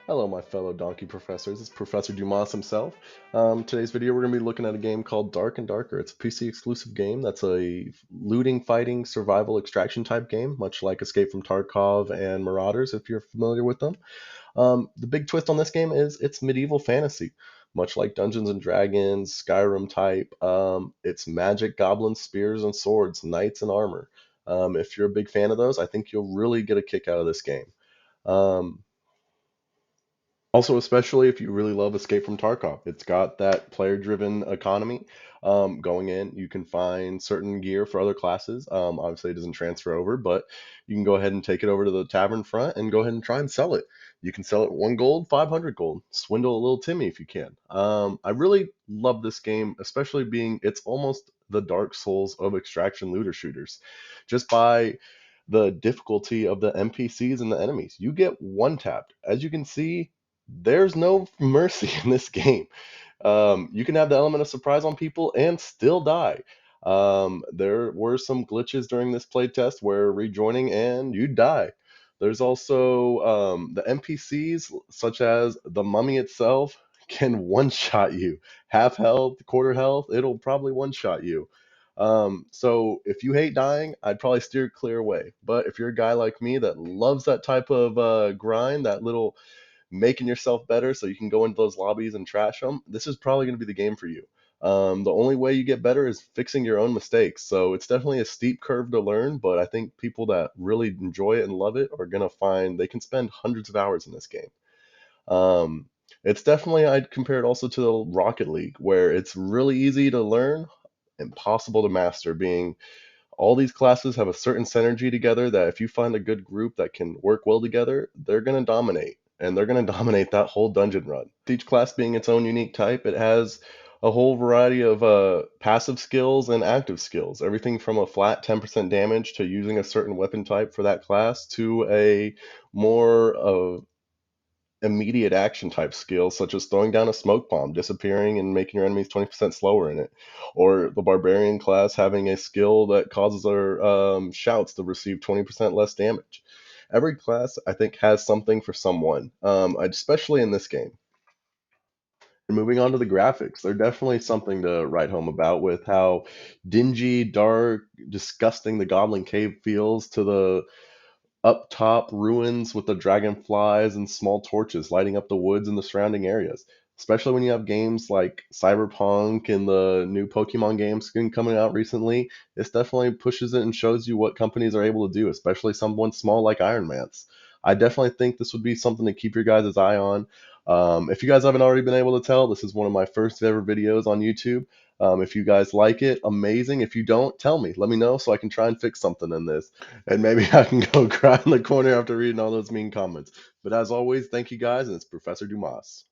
Hello, my fellow donkey professors. It's Professor Dumas himself. Today's video, we're going to be looking at a game called Dark and Darker. It's a PC exclusive game that's a looting, fighting, survival, extraction type game, much like Escape from Tarkov and Marauders, if you're familiar with them. The big twist on this game is it's medieval fantasy, much like Dungeons and Dragons, Skyrim type. It's magic, goblins, spears, and swords, knights, and armor. If you're a big fan of those, I think you'll really get a kick out of this game. Um, Also, especially if you really love Escape from Tarkov, it's got that player-driven economy. Going in, you can find certain gear for other classes. Obviously, it doesn't transfer over, but you can go ahead and take it over to the tavern front and go ahead and try and sell it. You can sell it 1 gold, 500 gold. Swindle a little Timmy if you can. I really love this game, especially being it's almost the Dark Souls of extraction looter shooters, just by the difficulty of the NPCs and the enemies. You get one tapped. As you can see, there's no mercy in this game. You can have the element of surprise on people and still die. There were some glitches during this playtest where rejoining and you die. There's also the NPCs, such as the mummy itself, can one shot you. Half health, quarter health, it'll probably one shot you. So if you hate dying, I'd probably steer clear away. But if you're a guy like me that loves that type of grind, that little making yourself better so you can go into those lobbies and trash them, this is probably going to be the game for you. The only way you get better is fixing your own mistakes. So it's definitely a steep curve to learn, but I think people that really enjoy it and love it are going to find they can spend hundreds of hours in this game. Um, it's definitely, I'd compare it also to the Rocket League, where it's really easy to learn, impossible to master, being all these classes have a certain synergy together that if you find a good group that can work well together, they're going to dominate. And they're going to dominate that whole dungeon run. Each class being its own unique type, it has a whole variety of passive skills and active skills. Everything from a flat 10% damage to using a certain weapon type for that class to a more immediate action type skills such as throwing down a smoke bomb, disappearing, and making your enemies 20% slower in it. Or the barbarian class having a skill that causes their shouts to receive 20% less damage. Every class, I think, has something for someone, especially in this game. And moving on to the graphics, they're definitely something to write home about with how dingy, dark, disgusting the Goblin Cave feels to the up top ruins with the dragonflies and small torches lighting up the woods and the surrounding areas. Especially when you have games like Cyberpunk and the new Pokemon games coming out recently, this definitely pushes it and shows you what companies are able to do, especially someone small like Iron Man's. I definitely think this would be something to keep your guys' eye on. If you guys haven't already been able to tell, this is one of my first ever videos on YouTube. If you guys like it, amazing. If you don't, tell me. Let me know so I can try and fix something in this. And maybe I can go cry in the corner after reading all those mean comments. But as always, thank you guys, and it's Professor Dumas.